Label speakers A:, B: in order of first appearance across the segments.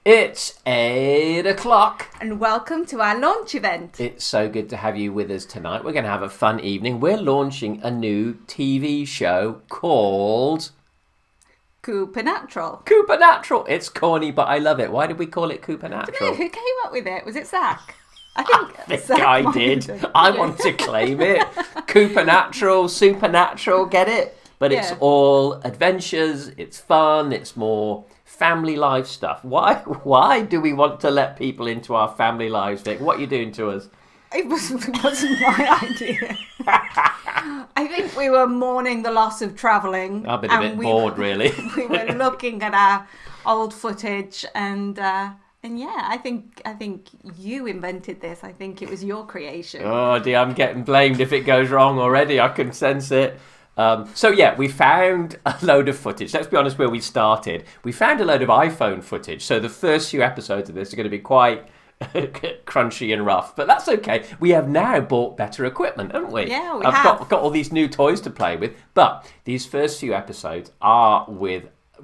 A: It's 8 o'clock.
B: And welcome to our launch event.
A: It's so good to have you with us tonight. We're going to have a fun evening. We're launching a new TV show called...
B: Coopernatural.
A: Coopernatural. It's corny, but I love it. Why did we call it Coopernatural?
B: I don't know, who came up with it? Was it Zach?
A: I think I did. I want to claim it. Coopernatural, supernatural, get it? But it's all adventures, it's fun, it's more family life stuff. Why do we want to let people into our family lives, Vic? What are you doing to us?
B: It wasn't my idea. I think we were mourning the loss of travelling.
A: I've been a bit bored, really.
B: We were looking at our old footage and yeah, I think you invented this. I think it was your creation.
A: Oh dear, I'm getting blamed if it goes wrong already. I can sense it. We found a load of footage. Let's be honest where we started. We found a load of iPhone footage. So the first few episodes of this are going to be quite crunchy and rough. But that's okay. We have now bought better equipment, haven't we?
B: Yeah, we
A: have.
B: have.
A: Got all these new toys to play with. But these first few episodes are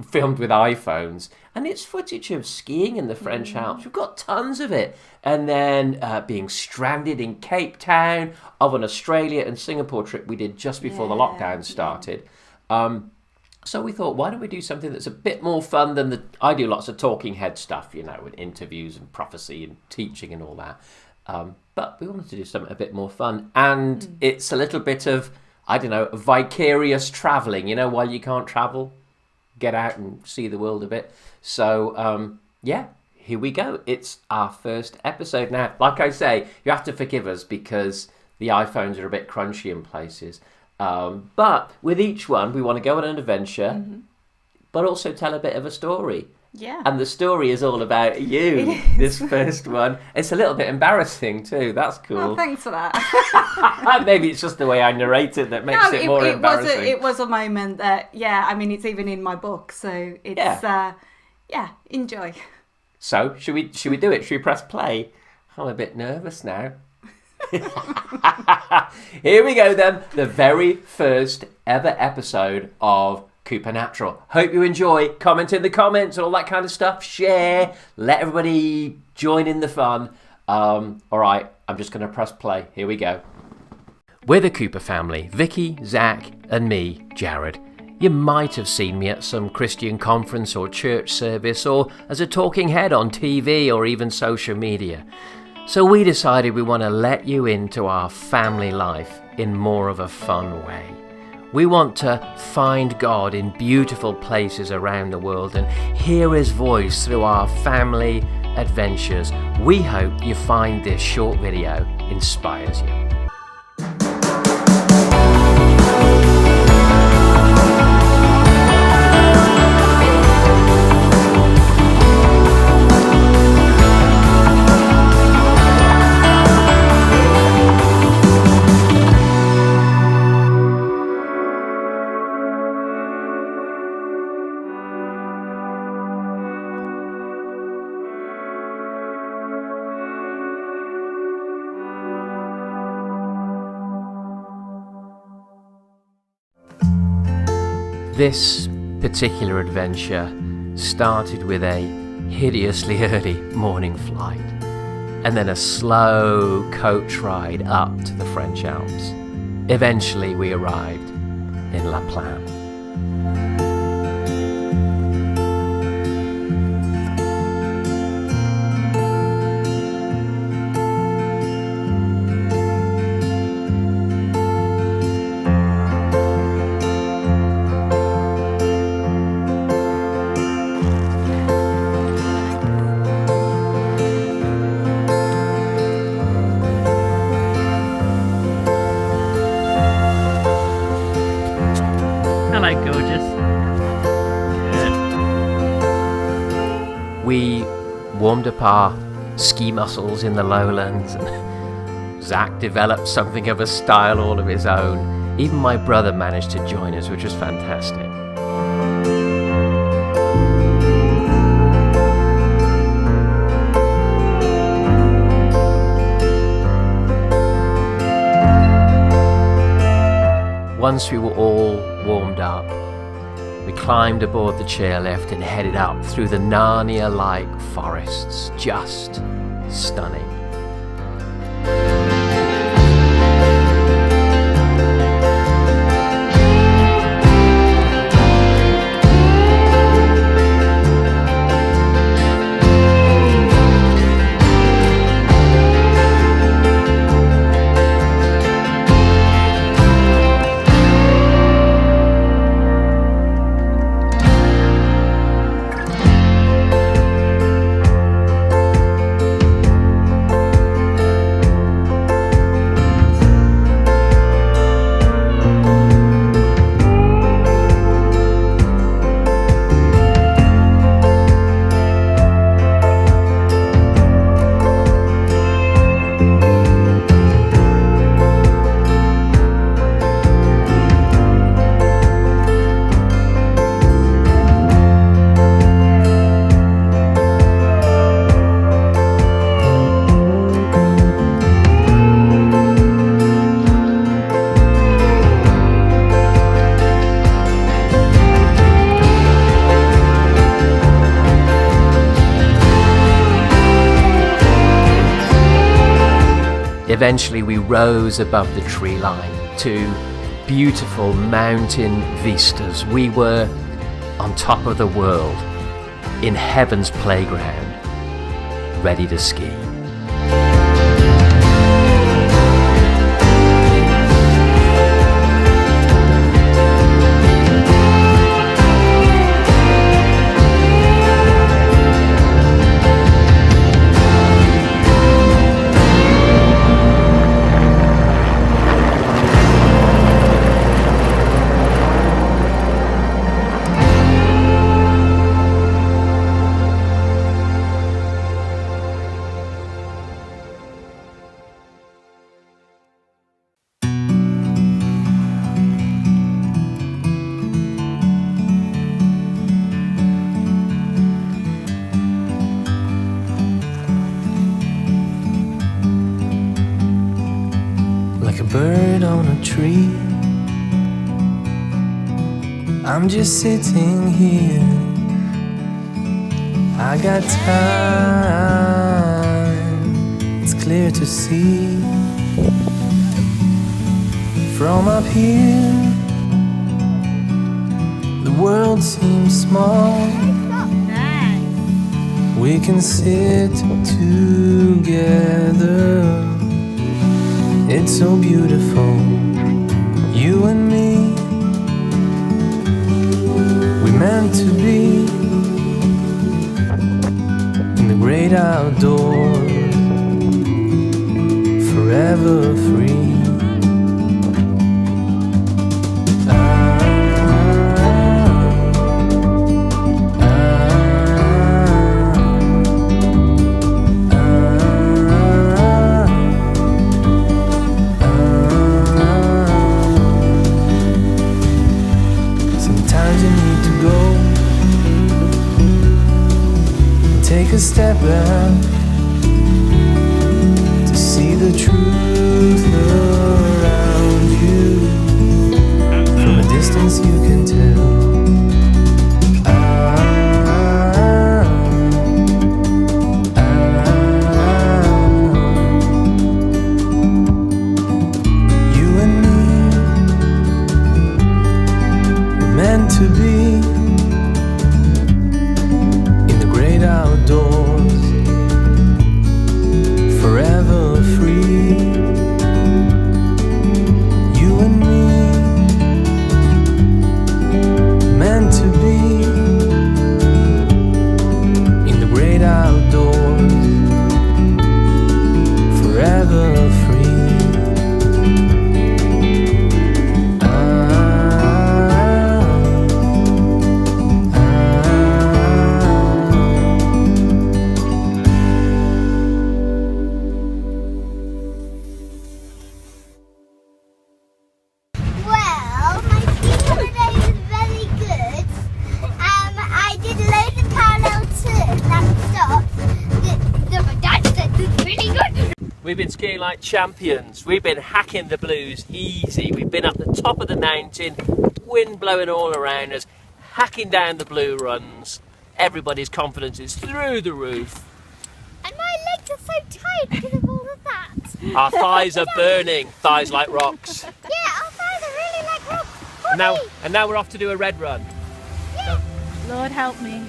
A: filmed with iPhones, and it's footage of skiing in the French Alps. We've got tons of it. And then being stranded in Cape Town, of an Australia and Singapore trip we did just before the lockdown started. So we thought, why don't we do something that's a bit more fun than I do lots of talking head stuff, with interviews and prophecy and teaching and all that. But we wanted to do something a bit more fun. And it's a little bit of, vicarious travelling, while you can't travel. Get out and see the world a bit. So, here we go. It's our first episode now. Like I say, you have to forgive us because the iPhones are a bit crunchy in places. But with each one, we want to go on an adventure, but also tell a bit of a story.
B: Yeah.
A: And the story is all about you, this first one. It's a little bit embarrassing too. That's cool.
B: Oh, thanks for that.
A: Maybe it's just the way I narrate it that makes it more embarrassing.
B: It was a moment that, it's even in my book. So it's, enjoy.
A: So, should we do it? Should we press play? I'm a bit nervous now. Here we go then. The very first ever episode of Coopernatural. Hope you enjoy. Comment in the comments and all that kind of stuff. Share. Let everybody join in the fun. All right, I'm just going to press play. Here we go. We're the Cooper family. Vicky, Zach and me, Jarrod. You might have seen me at some Christian conference or church service or as a talking head on TV or even social media. So we decided we want to let you into our family life in more of a fun way. We want to find God in beautiful places around the world and hear His voice through our family adventures. We hope you find this short video inspires you. This particular adventure started with a hideously early morning flight and then a slow coach ride up to the French Alps. Eventually we arrived in La Plaine. We warmed up our ski muscles in the lowlands, and Zach developed something of a style all of his own. Even my brother managed to join us, which was fantastic. Once we were all warmed up, We climbed aboard the chairlift and headed up through the Narnia-like forests. Just stunning. Eventually we rose above the tree line to beautiful mountain vistas. We were on top of the world, in heaven's playground, ready to ski.
C: Like a bird on a tree, I'm just sitting here. I got time, it's clear to see. From up here, the world seems small. We can sit together. It's so beautiful, you and me. We meant to be in the great outdoors, forever free. Take a step back to see the truth around you. From a distance you can tell. You and me were meant to be outdoors, forever free. You and me, meant to be in the great outdoors, forever free.
A: We've been skiing like champions. We've been hacking the blues easy. We've been up the top of the mountain, wind blowing all around us, hacking down the blue runs. Everybody's confidence is through the roof.
D: And my legs are so tight because of all of that.
A: Our thighs are burning, thighs like rocks.
D: Yeah, our thighs are really like rocks.
A: And now we're off to do a red run.
B: Lord help me.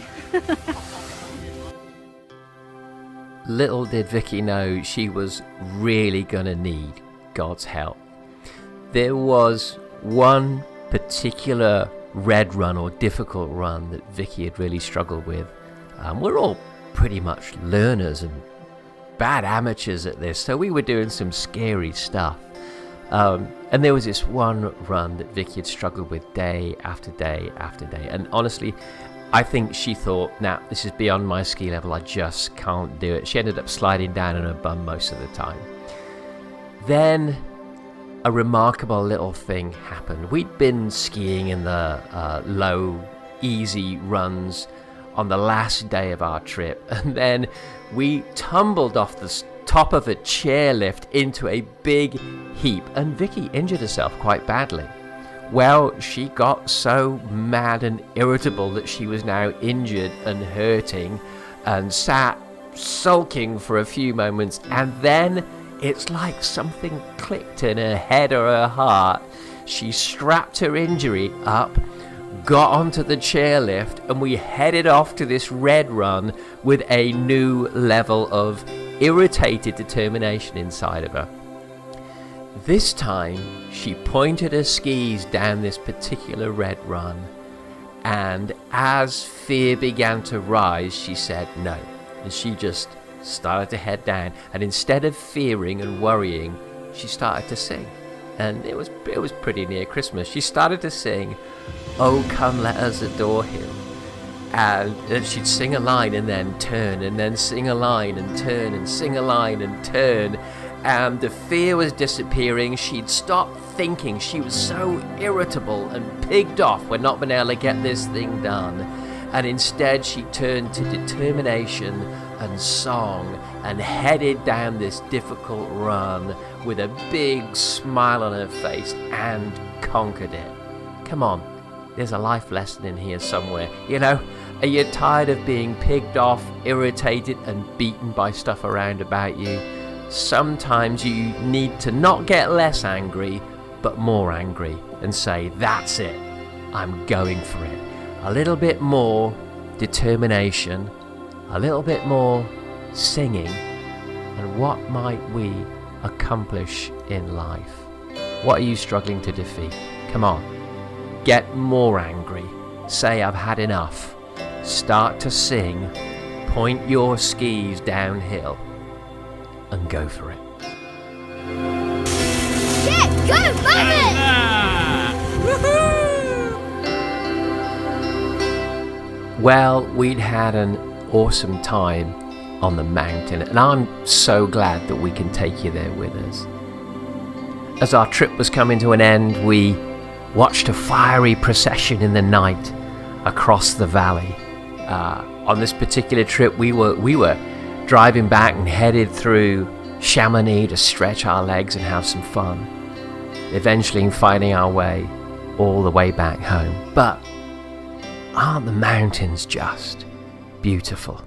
A: Little did Vicky know she was really gonna need God's help. There was one particular red run or difficult run that Vicky had really struggled with. We're all pretty much learners and bad amateurs at this, so we were doing some scary stuff. And there was this one run that Vicky had struggled with day after day after day. And honestly, I think she thought, nah, this is beyond my ski level, I just can't do it. She ended up sliding down on her bum most of the time. Then a remarkable little thing happened. We'd been skiing in the low, easy runs on the last day of our trip, and then we tumbled off the top of a chairlift into a big heap, and Vicky injured herself quite badly. Well, she got so mad and irritable that she was now injured and hurting and sat sulking for a few moments, and then it's like something clicked in her head or her heart. She strapped her injury up, got onto the chairlift, and we headed off to this red run with a new level of irritated determination inside of her. This time, she pointed her skis down this particular red run, and as fear began to rise, she said no, and she just started to head down, and instead of fearing and worrying, she started to sing. And it was pretty near Christmas. She started to sing, "Oh come let us adore him," and then she'd sing a line and then turn, and then sing a line and turn, and sing a line and turn, and the fear was disappearing. She'd stopped thinking. She was so irritable and pigged off with not being able to get this thing done, and instead she turned to determination and song and headed down this difficult run with a big smile on her face and conquered it. Come on, there's a life lesson in here somewhere. You know, are you tired of being pigged off, irritated and beaten by stuff around about you? Sometimes you need to not get less angry, but more angry, and say, that's it, I'm going for it. A little bit more determination, a little bit more singing, and what might we accomplish in life? What are you struggling to defeat? Come on, get more angry. Say, I've had enough. Start to sing, point your skis downhill, and go for it.
D: Yeah, go,
A: Well, we'd had an awesome time on the mountain, and I'm so glad that we can take you there with us. As our trip was coming to an end, we watched a fiery procession in the night across the valley. On this particular trip, we were driving back and headed through Chamonix to stretch our legs and have some fun, eventually finding our way all the way back home. But aren't the mountains just beautiful?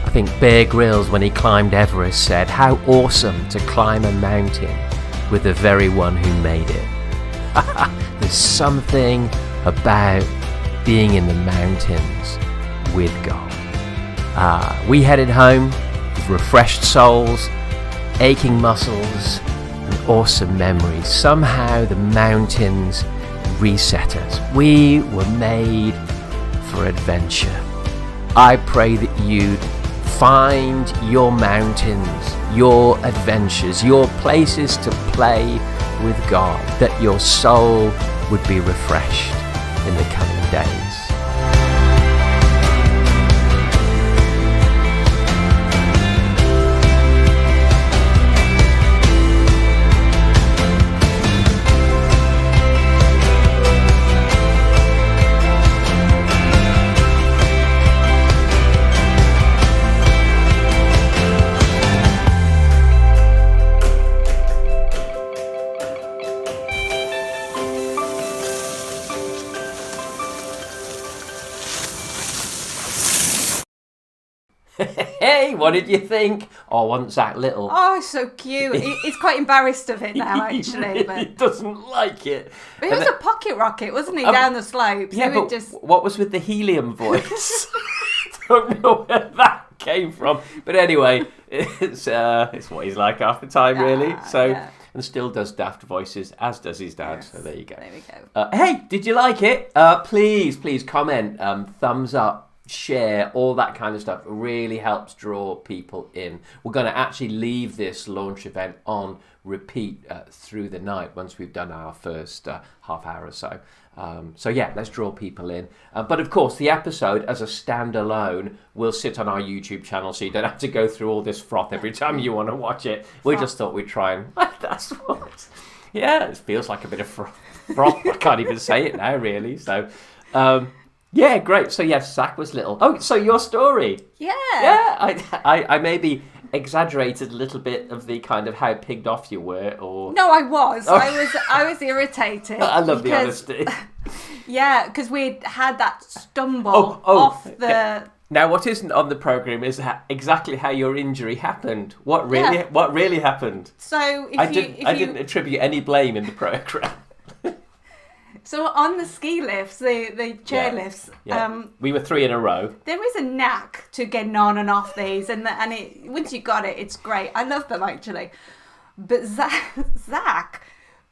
A: I think Bear Grylls, when he climbed Everest, said, how awesome to climb a mountain with the very one who made it. There's something about being in the mountains with God. We headed home with refreshed souls, aching muscles, and awesome memories. Somehow the mountains reset us. We were made for adventure. I pray that you'd find your mountains, your adventures, your places to play with God, that your soul would be refreshed in the coming days. Hey, what did you think? Oh, wasn't Zach little?
B: Oh, so cute. He's quite embarrassed of it now, actually.
A: He
B: But
A: doesn't like it.
B: he was a pocket rocket, wasn't he, down the slopes?
A: Yeah, but what was with the helium voice? Don't know where that came from. But anyway, it's what he's like half the time, really. So.
B: Yeah.
A: And still does daft voices, as does his dad.
B: Yes,
A: so there you go.
B: There we go.
A: Hey, did you like it? Please comment, thumbs up, share, all that kind of stuff. It really helps draw people in. We're going to actually leave this launch event on repeat through the night once we've done our first half hour or so. So yeah, let's draw people in. But of course, the episode as a standalone will sit on our YouTube channel, so you don't have to go through all this froth every time you want to watch it. We just thought we'd try and... That's what... Yeah, it feels like a bit of froth. I can't even say it now, really. So, yeah, great. So yes, Zach was little. Oh, so your story.
B: Yeah.
A: Yeah, I maybe exaggerated a little bit of the kind of how pigged off you were, or...
B: No, I was. I was irritated.
A: I love the honesty.
B: Yeah, because we had that stumble off the...
A: Yeah. Now, what isn't on the programme is exactly how your injury happened. What really happened?
B: So
A: I didn't attribute any blame in the programme.
B: So on the ski lifts, the chair lifts,
A: we were 3 in a row.
B: there is a knack to getting on and off these, and once you got it, it's great. I love them, actually. But Zach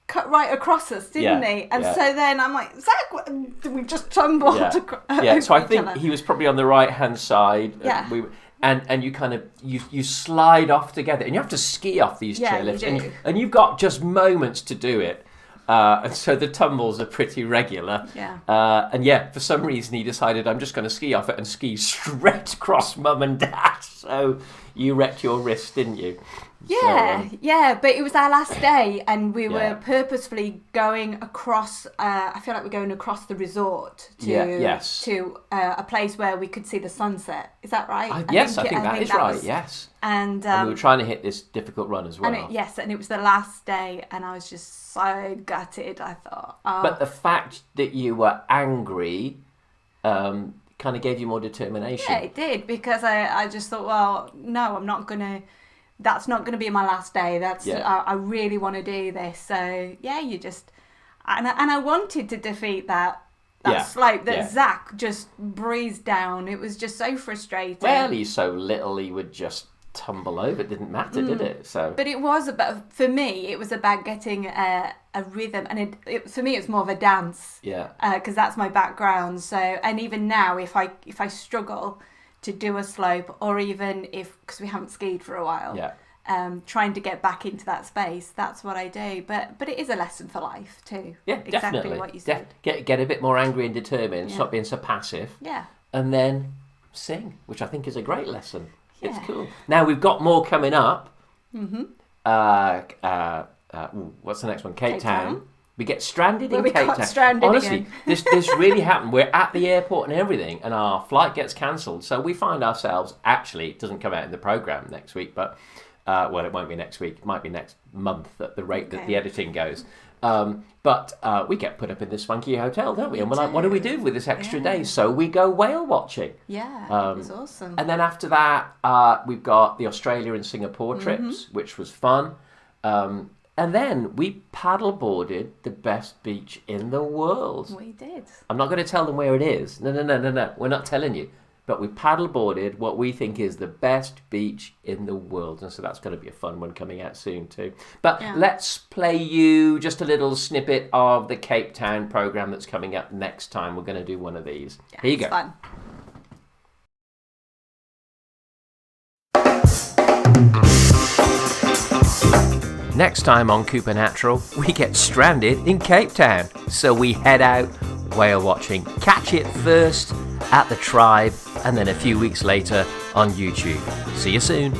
B: cut right across us, didn't he? And so then I'm like, Zach, we just tumbled.
A: Yeah. So I think he was probably on the right hand side.
B: Yeah.
A: And you kind of you slide off together, and you have to ski off these chairlifts, and you've got just moments to do it. And so the tumbles are pretty regular.
B: Yeah.
A: And for some reason he decided, I'm just going to ski off it and ski straight across mum and dad. So you wrecked your wrist, didn't you?
B: Yeah, but it was our last day, and we were purposefully going across. I feel like we're going across the resort to a place where we could see the sunset. Is that right?
A: I think that is right. Yes.
B: And
A: we were trying to hit this difficult run as well.
B: And it was the last day, and I was just so gutted. I thought,
A: but the fact that you were angry kind of gave you more determination.
B: Yeah, it did, because I just thought, well, no, I'm not gonna. That's not going to be my last day. I really want to do this. So you just, and I wanted to defeat that slope that Zach just breezed down. It was just so frustrating.
A: Well, he's so little, he would just tumble over. It didn't matter, did it? So,
B: but it was for me, it was about getting a rhythm, and for me, it's more of a dance. Yeah. Because that's my background. So, and even now, if I struggle to do a slope, or even because we haven't skied for a while, trying to get back into that space, that's what I do. But it is a lesson for life too. Yeah, exactly
A: definitely.
B: What you said.
A: Get a bit more angry and determined. Stop being so passive. Yeah. And then sing, which I think is a great lesson. Yeah. It's cool. Now we've got more coming up. Mm-hmm. What's the next one? Cape Town. We get stranded in Cape Town. Honestly, this really happened. We're at the airport and everything, and our flight gets cancelled. So we find ourselves, actually, it doesn't come out in the programme next week, but, it won't be next week. It might be next month at the rate that the editing goes. But we get put up in this funky hotel, don't we? And we're like, what do we do with this extra day? So we go whale watching. Yeah, it was awesome. And then after that, we've got the Australia and Singapore trips, which was fun. And then we paddleboarded the best beach in the world. We did. I'm not going to tell them where it is. No. We're not telling you. But we paddleboarded what we think is the best beach in the world. And so that's going to be a fun one coming out soon too. But let's play you just a little snippet of the Cape Town programme that's coming up next time. We're going to do one of these. Yeah, here you go. Fun. Next time on Cooper Natural, we get stranded in Cape Town. So we head out whale watching. Catch it first at the Tribe, and then a few weeks later on YouTube. See you soon.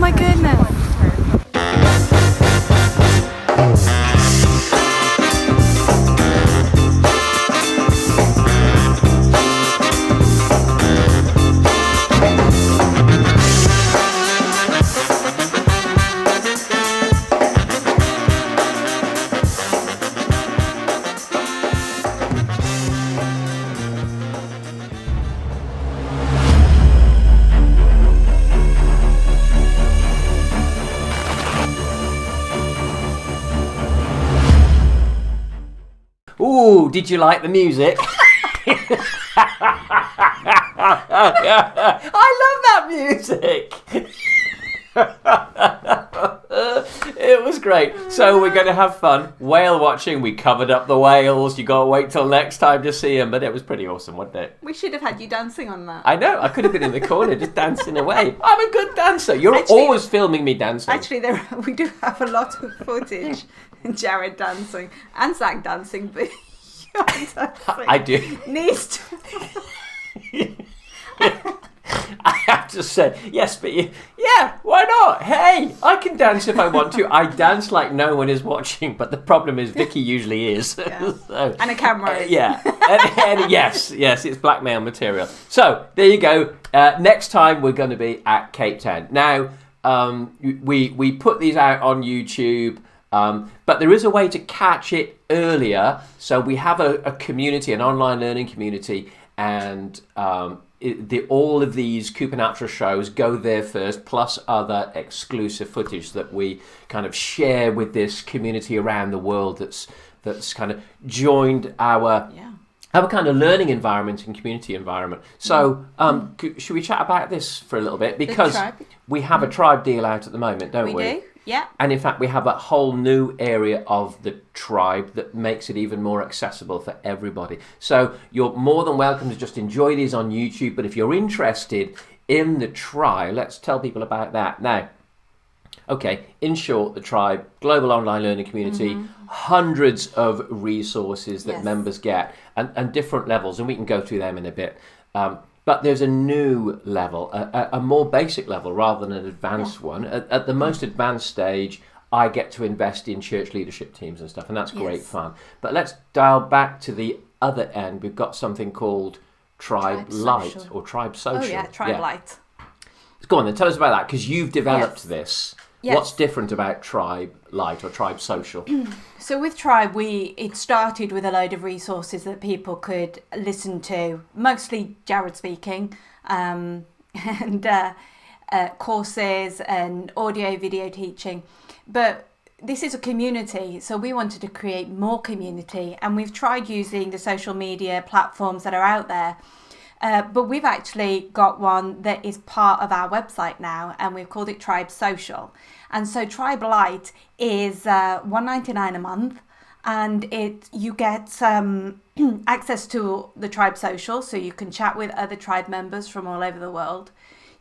B: my goodness.
A: Ooh, did you like the music? I love that music. It was great. So we're going to have fun. Whale watching. We covered up the whales. You got to wait till next time to see them. But it was pretty awesome, wasn't it?
B: We should have had you dancing on that.
A: I know. I could have been in the corner just dancing away. I'm a good dancer. You're always filming me dancing.
B: Actually, we do have a lot of footage. Jarrod dancing and Zach dancing, but your dancing
A: I do.
B: Needs to.
A: I have to say, yes, but yeah, why not? Hey, I can dance if I want to. I dance like no one is watching, but the problem is Vicky usually is.
B: Yeah.
A: So,
B: and a camera is.
A: Yeah, and yes, it's blackmail material. So, there you go. Next time we're going to be at Cape Town. Now, we put these out on YouTube. But there is a way to catch it earlier. So we have a community, an online learning community, and all of these Coopernatra shows go there first, plus other exclusive footage that we kind of share with this community around the world that's kind of joined our kind of learning environment and community environment. So should we chat about this for a little bit? Because we have a tribe deal out at the moment, don't we?
B: We do. Yeah.
A: And in fact, we have a whole new area of the tribe that makes it even more accessible for everybody. So you're more than welcome to just enjoy these on YouTube. But if you're interested in the tribe, let's tell people about that. Now, okay, in short, the tribe, global online learning community, hundreds of resources that members get and different levels. And we can go through them in a bit. But there's a new level, a more basic level rather than an advanced one. At the most advanced stage, I get to invest in church leadership teams and stuff, and that's great fun. But let's dial back to the other end. We've got something called Tribe Lite or Tribe Social.
B: Oh, yeah, Tribe Lite.
A: Go on then, tell us about that, because you've developed this. Yes. What's different about Tribe Lite or Tribe Social?
B: So with Tribe, it started with a load of resources that people could listen to, mostly Jarrod speaking, and courses and audio, video teaching. But this is a community, so we wanted to create more community, and we've tried using the social media platforms that are out there. But we've actually got one that is part of our website now, and we've called it Tribe Social. And so Tribe Lite is $1.99 a month, and you get access to the Tribe Social, so you can chat with other tribe members from all over the world.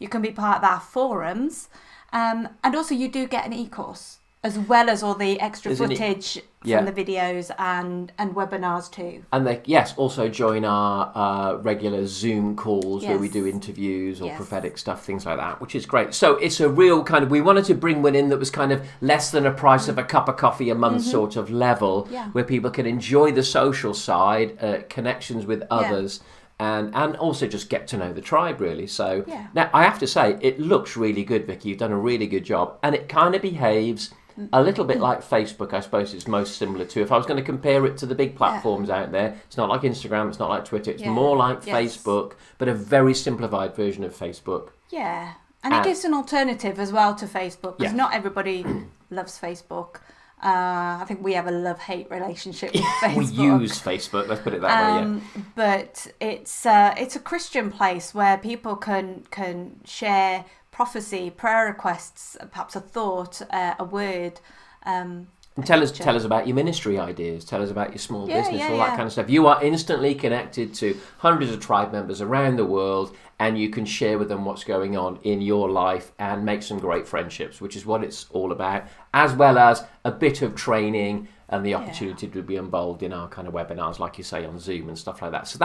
B: You can be part of our forums, and also you do get an e-course, as well as all the extra footage from the videos and webinars too. And
A: they, also join our regular Zoom calls where we do interviews or prophetic stuff, things like that, which is great. So it's a real kind of, we wanted to bring one in that was kind of less than a price of a cup of coffee a month sort of level, where people can enjoy the social side, connections with others, and also just get to know the tribe, really. So now I have to say, it looks really good, Vicky. You've done a really good job, and it kind of behaves a little bit like Facebook, I suppose it's most similar to. If I was going to compare it to the big platforms out there, it's not like Instagram, it's not like Twitter, it's more like Facebook, but a very simplified version of Facebook.
B: Yeah, and it gives an alternative as well to Facebook, because not everybody loves Facebook. I think we have a love-hate relationship with Facebook.
A: We use Facebook, let's put it that way,
B: But it's a Christian place where people can share prophecy, prayer requests, perhaps a thought, a word.
A: And tell us about your ministry ideas. Tell us about your small business, all that kind of stuff. You are instantly connected to hundreds of tribe members around the world, and you can share with them what's going on in your life and make some great friendships, which is what it's all about, as well as a bit of training, and the opportunity to be involved in our kind of webinars, like you say, on Zoom and stuff like that. So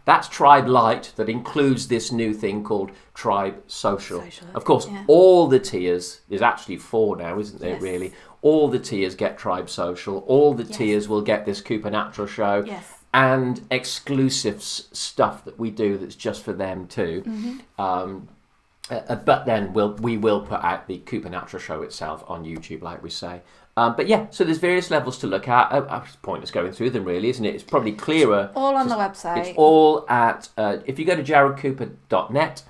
A: that's Tribe Lite, that includes this new thing called Tribe Social. Of course, all the tiers, there's actually 4 now, isn't there, really? All the tiers get Tribe Social. All the tiers will get this Cooper Natural show.
B: Yes.
A: And exclusive stuff that we do that's just for them too. But then we will put out the Cooper Natural show itself on YouTube, like we say. But yeah, so there's various levels to look at. It's pointless going through them, really, isn't it? It's probably clearer.
B: All on the website.
A: It's all at, if you go to jarrodcooper.net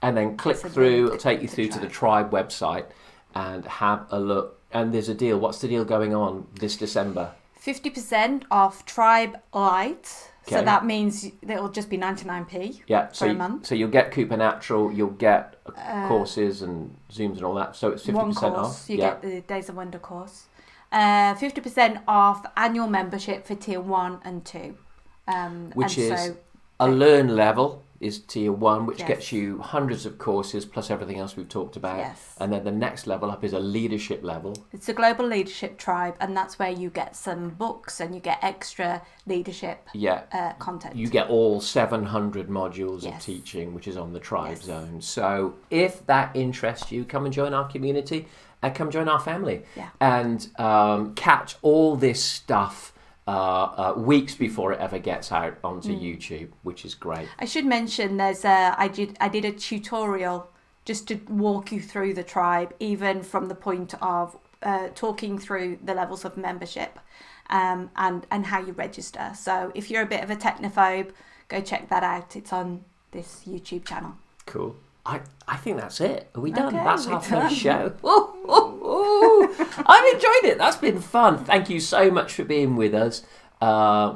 A: and then click through, it'll take you through to the Tribe website and have a look. And there's a deal. What's the deal going on this December?
B: 50% off Tribe Lite. Okay. So that means it'll just be 99p for a month. So
A: you'll get Cooper Natural, you'll get courses and Zooms and all that. So it's 50%
B: one course,
A: off.
B: You get the Days of Wonder course. 50% off annual membership for tier 1 and 2.
A: Which is a learn level is tier 1, which gets you hundreds of courses plus everything else we've talked about.
B: Yes.
A: And then the next level up is a leadership level.
B: It's a global leadership tribe, and that's where you get some books and you get extra leadership content.
A: You get all 700 modules of teaching, which is on the Tribe Zone. So if that interests you, come and join our community. Come join our family. Yeah. And catch all this stuff weeks before it ever gets out onto YouTube, which is great.
B: I should mention there's I did a tutorial just to walk you through the tribe, even from the point of talking through the levels of membership and how you register. So if you're a bit of a technophobe, go check that out. It's on this YouTube channel.
A: Cool. I think that's it. Are we done?
B: Okay,
A: that's our first show. I've enjoyed it. That's been fun. Thank you so much for being with us.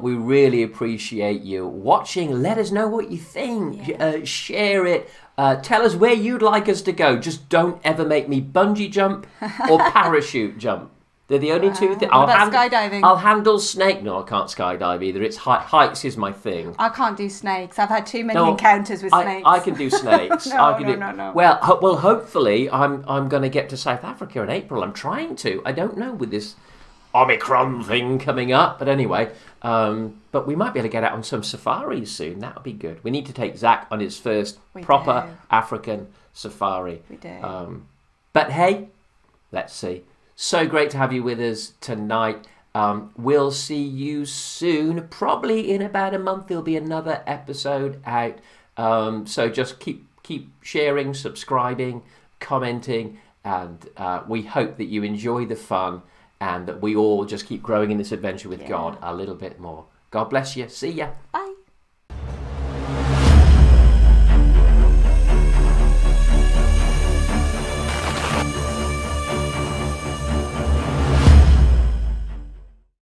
A: We really appreciate you watching. Let us know what you think. Share it. Tell us where you'd like us to go. Just don't ever make me bungee jump or parachute jump. They're the only two things.
B: Skydiving?
A: I'll handle snake. No, I can't skydive either. It's heights is my thing.
B: I can't do snakes. I've had too many encounters with snakes.
A: I can do snakes.
B: No.
A: Well, hopefully I'm going to get to South Africa in April. I'm trying to. I don't know with this Omicron thing coming up, but anyway. But we might be able to get out on some safaris soon. That would be good. We need to take Zach on his first proper African safari.
B: We do.
A: But hey, let's see. So great to have you with us tonight. We'll see you soon. Probably in about a month there'll be another episode out. So just keep sharing, subscribing, commenting, and we hope that you enjoy the fun and that we all just keep growing in this adventure with God a little bit more. God bless you. See ya.
B: Bye.